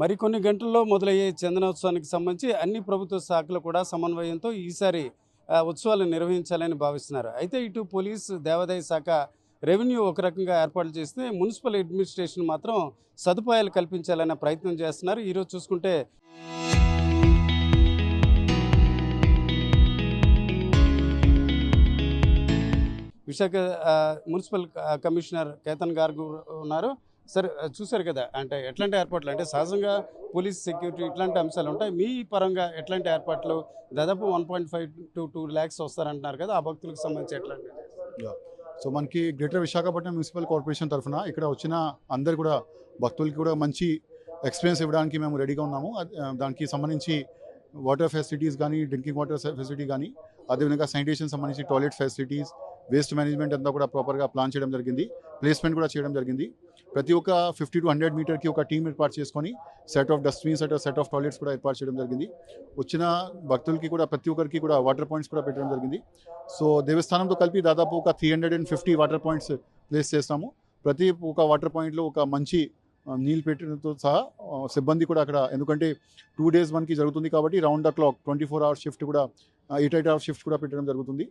మరికొన్ని గంటల్లో మొదలయ్యే చందనోత్సవానికి సంబంధించి అన్ని ప్రభుత్వ శాఖలు కూడా సమన్వయంతో ఈసారి ఉత్సవాలు నిర్వహించాలని భావిస్తున్నారు. అయితే ఇటు పోలీస్, దేవాదాయ శాఖ, రెవెన్యూ ఒక రకంగా ఏర్పాట్లు చేస్తే మున్సిపల్ అడ్మినిస్ట్రేషన్ మాత్రం సదుపాయాలు కల్పించాలనే ప్రయత్నం చేస్తున్నారు. ఈరోజు చూసుకుంటే విశాఖ మున్సిపల్ కమిషనర్ కేతన్ గారు ఉన్నారు. సార్, చూశారు కదా, అంటే ఎట్లాంటి ఏర్పాట్లు, అంటే సహజంగా పోలీస్ సెక్యూరిటీ ఇట్లాంటి అంశాలు ఉంటాయి. మీ పరంగా ఎట్లాంటి ఏర్పాట్లు? దాదాపు 1.5 to 2 lakhs వస్తారంటున్నారు కదా, ఆ భక్తులకు సంబంధించి ఎట్లాంటి? సో మనకి గ్రేటర్ విశాఖపట్నం మున్సిపల్ కార్పొరేషన్ తరఫున ఇక్కడ వచ్చిన అందరు కూడా భక్తులకి కూడా మంచి ఎక్స్పీరియన్స్ ఇవ్వడానికి మేము రెడీగా ఉన్నాము. దానికి సంబంధించి వాటర్ ఫెసిలిటీస్ కానీ, డ్రింకింగ్ వాటర్ ఫెసిలిటీ కానీ, అదేవిధంగా శానిటేషన్ సంబంధించి టాయిలెట్ ఫెసిలిటీస్, వేస్ట్ మేనేజ్మెంట్ అంతా కూడా ప్రాపర్గా ప్లాన్ చేయడం జరిగింది. ప్లేస్మెంట్ కూడా చేయడం జరిగింది. ప్రతి ఒక్క 50 to 100 మీటర్కి ఒక టీం ఏర్పాటు చేసుకొని set of dustbins, set of toilets కూడా ఏర్పాటు చేయడం జరిగింది. వచ్చిన భక్తులకి కూడా ప్రతి ఒక్కరికి కూడా వాటర్ పాయింట్స్ కూడా పెట్టడం జరిగింది. సో దేవస్థానంతో కలిపి దాదాపు ఒక 350 వాటర్ పాయింట్స్ ప్లేస్ చేస్తాము. ప్రతి ఒక వాటర్ పాయింట్లో ఒక మంచి నీళ్ళు పెట్టడంతో సహా సిబ్బంది కూడా అక్కడ, ఎందుకంటే 2 days మనకి జరుగుతుంది కాబట్టి round the clock 24 hours shift కూడా, 8 hours షిఫ్ట్ కూడా పెట్టడం జరుగుతుంది.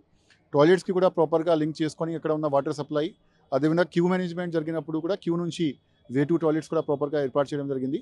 టాయిలెట్స్కి కూడా ప్రాపర్గా లింక్ చేసుకొని ఇక్కడ ఉన్న వాటర్ సప్లై, అదేవిధంగా క్యూ మేనేజ్మెంట్ జరిగినప్పుడు కూడా క్యూ నుంచి వే2 టాయిలెట్స్ కూడా ప్రాపర్గా ఏర్పాటు చేయడం జరిగింది.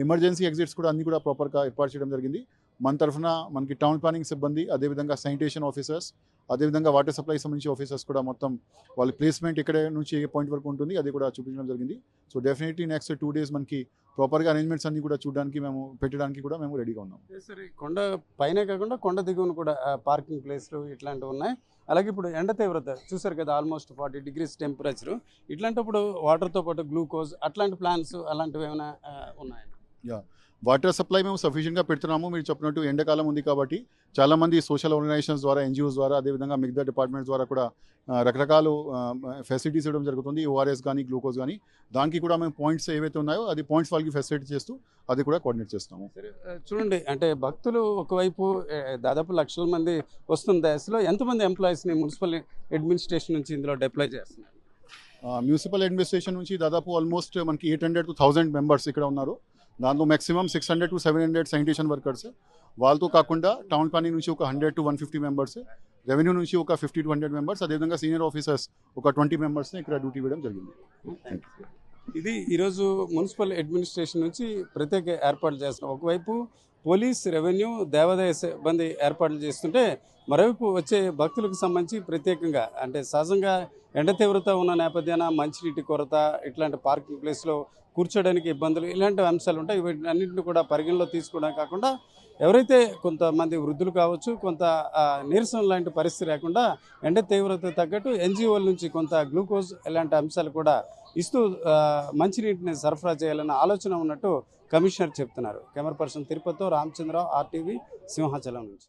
ఎమర్జెన్సీ ఎగ్జిట్స్ కూడా అన్ని కూడా ప్రాపర్గా ఏర్పాటు చేయడం జరిగింది. మన తరఫున మనకి టౌన్ ప్లానింగ్ సిబ్బంది, అదేవిధంగా శానిటేషన్ ఆఫీసర్స్, అదేవిధంగా వాటర్ సప్లై సంబంధించి ఆఫీసర్స్ కూడా మొత్తం వాళ్ళ ప్లేస్మెంట్ ఎక్కడ నుంచి ఏ పాయింట్ వరకు ఉంటుంది అది కూడా చూపించడం జరిగింది. సో డెఫినెట్లీ నెక్స్ట్ 2 days మనకి ప్రాపర్గా అరేంజ్మెంట్స్ అన్ని కూడా చూడడానికి, మేము పెట్టడానికి కూడా మేము రెడీగా ఉన్నాం. సరే, కొండ పైనే కాకుండా కొండ దిగువన కూడా పార్కింగ్ ప్లేస్లు ఇట్లాంటివి ఉన్నాయి. అలాగే ఇప్పుడు ఎండ తీవ్రత చూసారు కదా, ఆల్మోస్ట్ 40 degrees టెంపరేచరు. ఇట్లాంటప్పుడు వాటర్తో పాటు గ్లూకోజ్ అట్లాంటి ప్లాన్స్ అలాంటివి ఏమైనా ఉన్నాయా? వాటర్ సప్లై మేము సఫిషియెంట్గా పెడుతున్నాము. మీరు చెప్పినట్టు ఎండాకాలం ఉంది కాబట్టి చాలామంది సోషల్ ఆర్గనైజేషన్స్ ద్వారా, ఎన్జిఓస్ ద్వారా, అదేవిధంగా మిగతా డిపార్ట్మెంట్స్ ద్వారా కూడా రకరకాల ఫెసిలిటీస్ ఇవ్వడం జరుగుతుంది. ఓఆర్ఎస్ కానీ, గ్లూకోజ్ కానీ, దానికి కూడా మేము పాయింట్స్ ఏవైతే ఉన్నాయో అది పాయింట్స్ వాళ్ళకి ఫెసిలిటీ చేస్తూ అది కూడా కోఆర్డినేట్ చేస్తాము. చూడండి, అంటే భక్తులు ఒకవైపు దాదాపు లక్షల మంది వస్తున్న దశలో ఎంతమంది ఎంప్లాయీస్ని మున్సిపల్ అడ్మినిస్ట్రేషన్ నుంచి ఇందులో డిప్లాయ్ చేస్తున్నారు? మున్సిపల్ అడ్మినిస్ట్రేషన్ నుంచి దాదాపు ఆల్మోస్ట్ మనకి 800 to 1000 మెంబర్స్ ఇక్కడ ఉన్నారు. దాంట్లో మ్యాక్సిమం 600 to 700 శానిటేషన్ వర్కర్స్. వాళ్ళతో కాకుండా టౌన్ ప్లానింగ్ నుంచి ఒక 100 to 150 మెంబర్స్, రెవెన్యూ నుంచి ఒక 50 to 100 మెంబర్స్, అదేవిధంగా సీనియర్ ఆఫీసర్స్ ఒక 20 మెంబర్స్ని ఇక్కడ డ్యూటీ వేయడం జరిగింది. ఇది ఈరోజు మున్సిపల్ అడ్మినిస్ట్రేషన్ నుంచి ప్రత్యేక ఏర్పాట్లు చేస్తున్నాం. ఒకవైపు పోలీస్, రెవెన్యూ, దేవాదాయ సిబ్బంది ఏర్పాట్లు చేస్తుంటే, మరోవైపు వచ్చే భక్తులకు సంబంధించి ప్రత్యేకంగా, అంటే సహజంగా ఎండ తీవ్రత ఉన్న నేపథ్యాన మంచినీటి కొరత, ఇట్లాంటి పార్కింగ్ ప్లేస్లో కూర్చోడానికి ఇబ్బందులు, ఇలాంటి అంశాలు ఉంటాయి. వీటన్నింటిని కూడా పరిగణలో తీసుకోవడం కాకుండా ఎవరైతే కొంతమంది వృద్ధులు కావచ్చు, కొంత నీరసం లాంటి పరిస్థితి లేకుండా ఎండ తీవ్రత తగ్గట్టు ఎన్జిఓల నుంచి కొంత గ్లూకోజ్ ఇలాంటి అంశాలు కూడా ఇస్తూ మంచినీటిని సరఫరా చేయాలన్న ఆలోచన ఉన్నట్టు కమిషనర్ చెప్తున్నారు. కెమెరా పర్సన్ తిరుపతితో రామచంద్రరావు, RTV, సింహాచలం నుంచి.